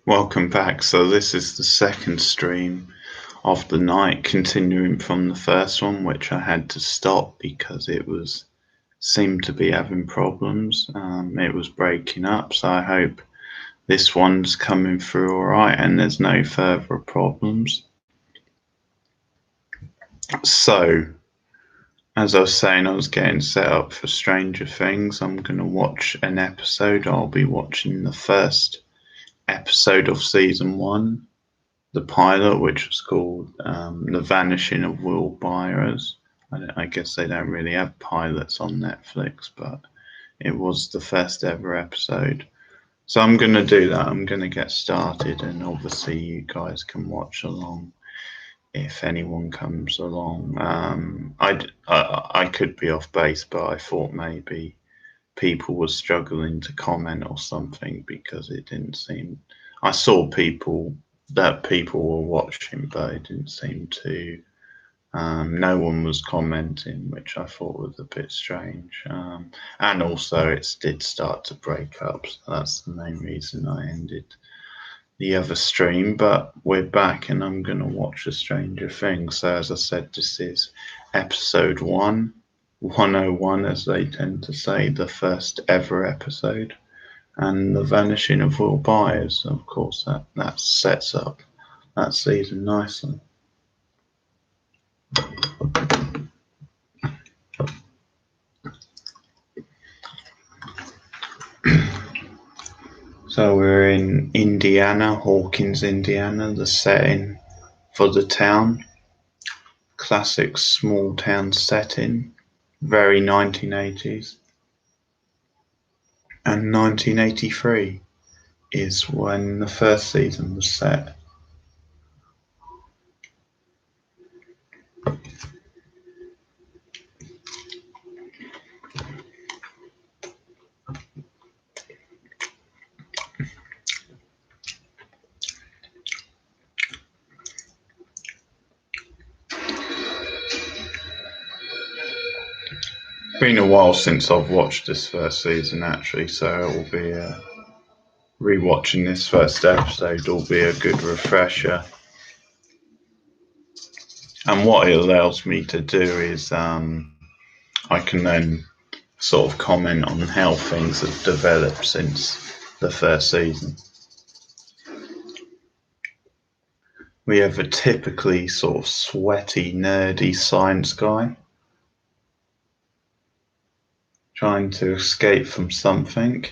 Welcome back. So this is the second stream of the night, continuing from the first one, which I had to stop because it seemed to be having problems. It was breaking up, so I hope this one's coming through all right and there's no further problems. So, as I was saying, I was getting set up for Stranger Things. I'm going to watch an episode. I'll be watching the first episode of season 1. The pilot, which was called The Vanishing of Will Byers. I guess they don't really have pilots on Netflix, but it was the first ever episode. So I'm going to do that. I'm going to get started, and obviously you guys can watch along if anyone comes along. I could be off base, but I thought maybe people were struggling to comment or something because it didn't seem. I saw people were watching, but it didn't seem to. No one was commenting, which I thought was a bit strange. And also, it did start to break up, so that's the main reason I ended the other stream. But we're back, and I'm going to watch A Stranger Things. So, as I said, this is episode 101, as they tend to say, the first ever episode. And The Vanishing of Will Byers, of course, that sets up that season nicely. So we're in Indiana, Hawkins, Indiana, the setting for the town. Classic small town setting, very 1980s. And 1983 is when the first season was set. Been a while since I've watched this first season, actually, so it will be rewatching this first episode will be a good refresher. And what it allows me to do is I can then sort of comment on how things have developed since the first season. We have a typically sort of sweaty, nerdy science guy trying to escape from something.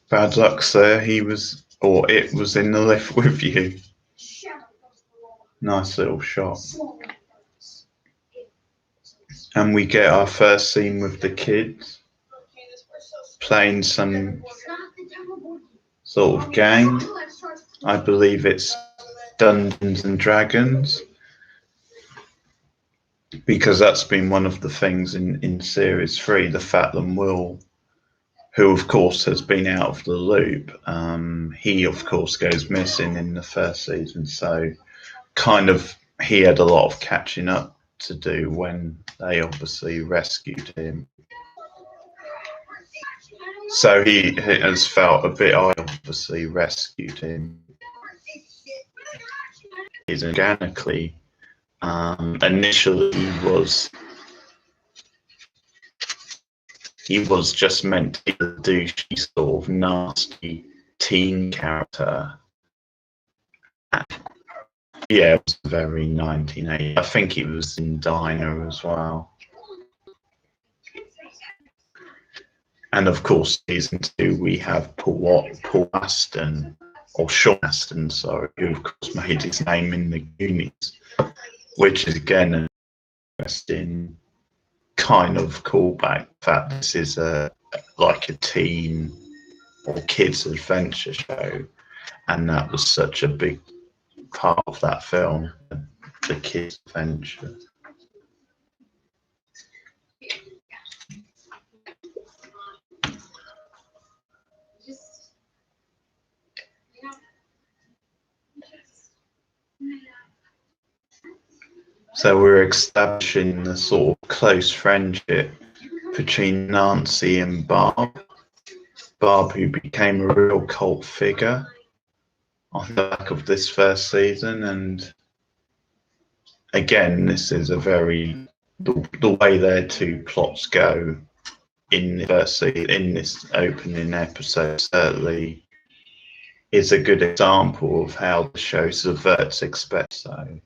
Bad luck, sir. It was in the lift with you. Nice little shot. And we get our first scene with the kids playing some sort of game. I believe it's Dungeons and Dragons, because that's been one of the things in series 3, the fact that Will, who of course has been out of the loop, he of course goes missing in the first season, so kind of he had a lot of catching up to do when they obviously rescued him. So he has felt a bit, I obviously rescued him. He's organically, initially he was just meant to be the douchey sort of nasty teen character. Yeah, it was very 1980. I think he was in Diner as well. And of course, season 2, we have Paul Aston, or Sean Aston, sorry, who of course made his name in the Goonies, which is again an interesting kind of callback. In fact, this is like a teen or kids adventure show, and that was such a big part of that film, the kids adventure. So we're establishing the sort of close friendship between Nancy and Barb. Barb, who became a real cult figure on the back of this first season, and again, this is a very the way their two plots go in the first season, in this opening episode, certainly is a good example of how the show subverts expect. So.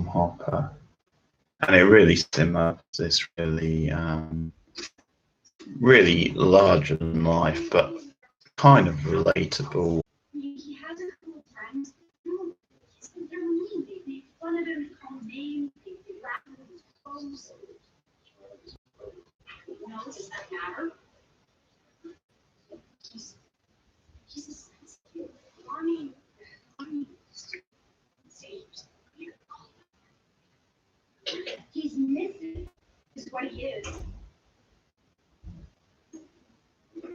Hopper, and it really simmers this really really larger than life but kind of relatable. He has a couple of friends. They're mean. They make fun of him, call him names, they laugh at his clothes. No, does that matter? He's a sensitive, funny he's missing is what he is.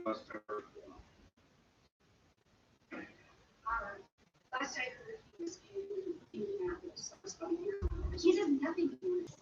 Last I heard, he was in Indianapolis. He has nothing to do with it.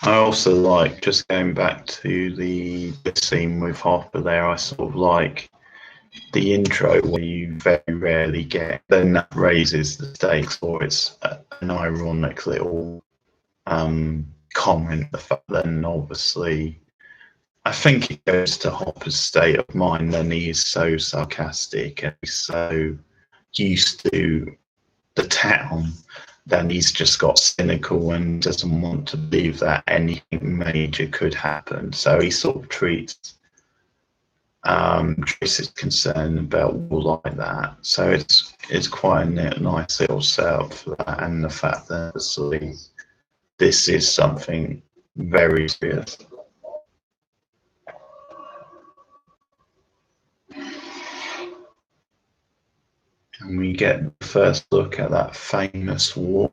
I also like, just going back to the scene with Hopper there, I sort of like the intro where you very rarely get, then that raises the stakes, or it's an ironic little comment. The fact then obviously, I think it goes to Hopper's state of mind, and he is so sarcastic and he's so used to the town, then he's just got cynical and doesn't want to believe that anything major could happen. So he sort of treats his concern about war like that. So it's quite a nice little setup for that, and the fact that obviously this is something very serious. And we get the first look at that famous wall.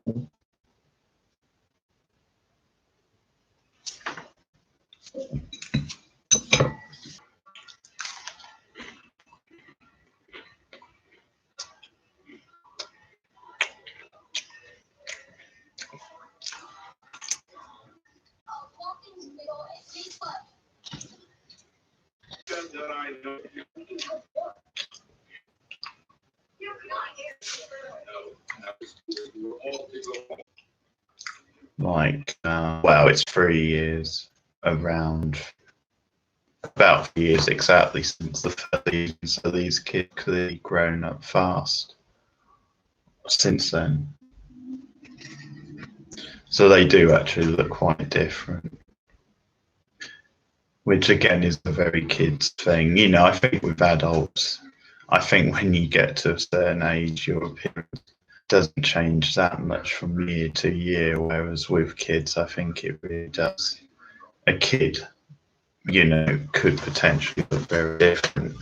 Like, well, it's 3 years around, about 3 years exactly since the first season, so these kids clearly grown up fast since then. So they do actually look quite different, which again is a very kids thing. You know, I think with adults, I think when you get to a certain age, your appearance doesn't change that much from year to year, whereas with kids, I think it really does. A kid, you know, could potentially look very different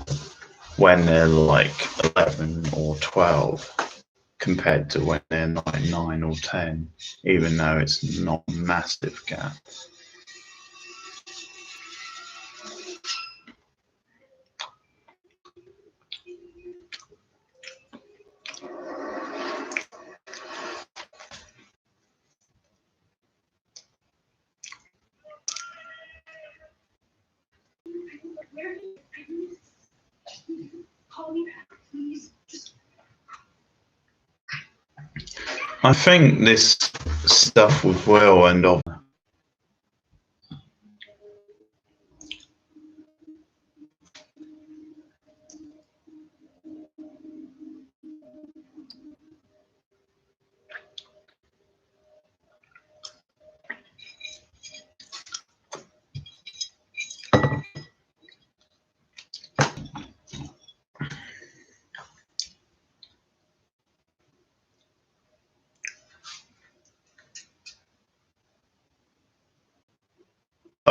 when they're like 11 or 12 compared to when they're 9 or 10, even though it's not a massive gap. I think this stuff with Will and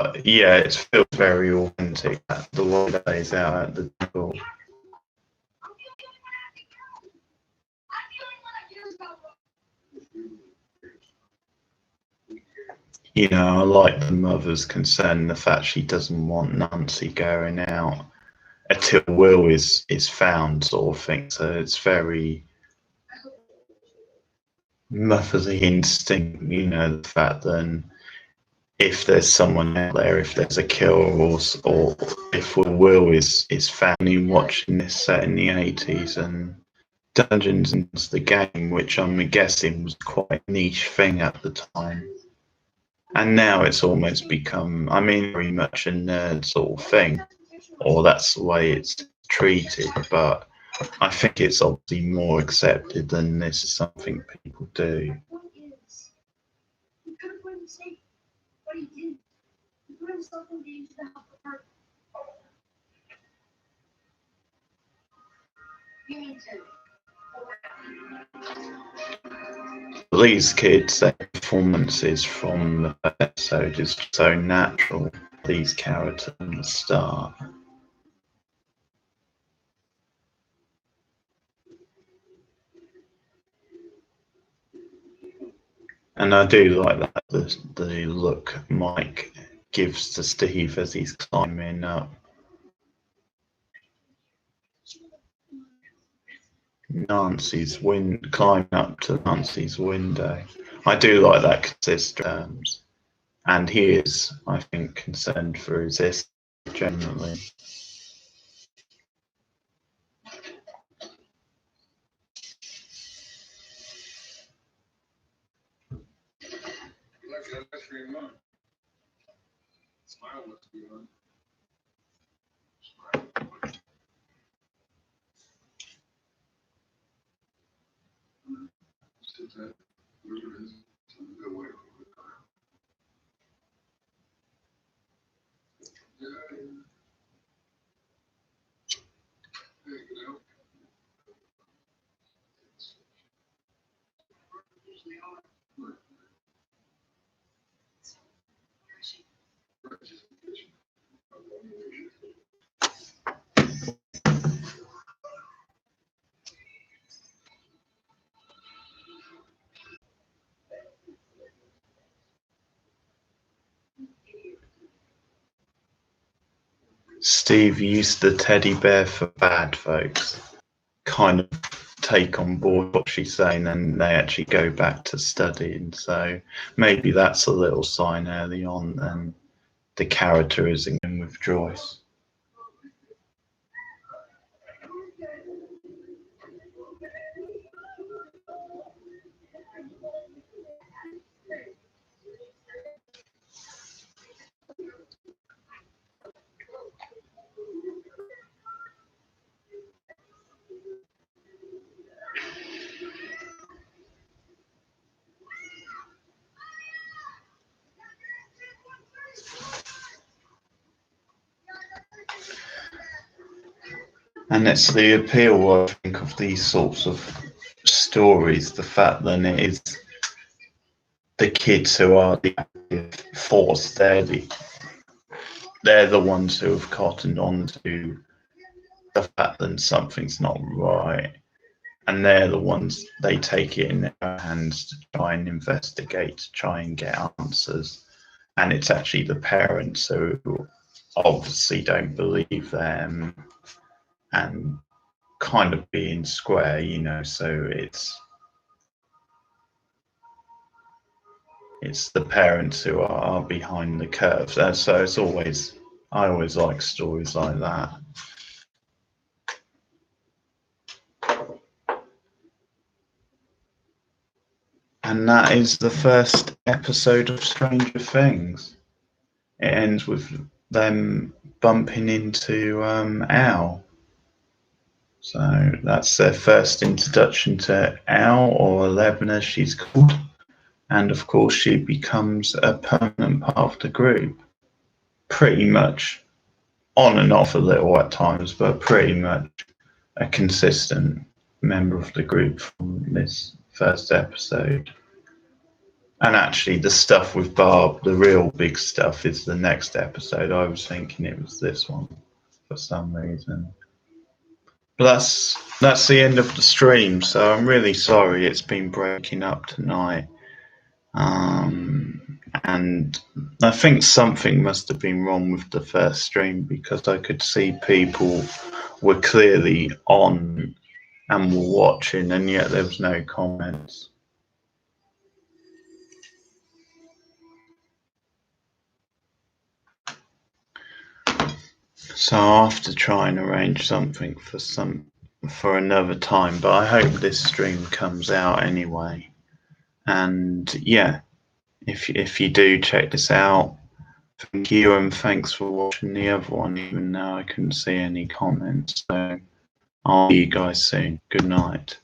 But yeah, it feels very authentic, the way that plays out at the table. You know, I like the mother's concern, the fact she doesn't want Nancy going out until Will is found, sort of thing. So it's very motherly instinct, you know, the fact that if there's someone out there, if there's a killer, or if Will is found. Watching this set in the 80s, and Dungeons and the game, which I'm guessing was quite a niche thing at the time. And now it's almost become, I mean, very much a nerd sort of thing, or that's the way it's treated. But I think it's obviously more accepted than this is something people do. These kids, their performances from the episode is so natural. These characters from the start. And I do like that, the look Mike gives to Steve as he's climbing up. Climbing up to Nancy's window. I do like that consistency. And he is, I think, concerned for his sister generally. Steve used the teddy bear for bad folks. Kind of take on board what she's saying, and they actually go back to studying. So maybe that's a little sign early on, and the character is in with Joyce. And it's the appeal, I think, of these sorts of stories, the fact that it is the kids who are the active force. They're the ones who have cottoned on to the fact that something's not right, and they're the ones, they take it in their hands to try and investigate, to try and get answers. And it's actually the parents who obviously don't believe them and kind of being square, you know. So it's the parents who are behind the curve. So it's always, I always like stories like that. And that is the first episode of Stranger Things. It ends with them bumping into Al. So that's their first introduction to Al, or 11 as she's called. And of course, she becomes a permanent part of the group. Pretty much on and off a little at times, but pretty much a consistent member of the group from this first episode. And actually, the stuff with Barb, the real big stuff, is the next episode. I was thinking it was this one for some reason. But that's the end of the stream. So I'm really sorry it's been breaking up tonight. And I think something must have been wrong with the first stream, because I could see people were clearly on and were watching, and yet there was no comments. So I'll have to try and arrange something for another time, but I hope this stream comes out anyway. And yeah, if you do check this out, thank you, and thanks for watching the other one, even though I couldn't see any comments. So I'll see you guys soon. Good night.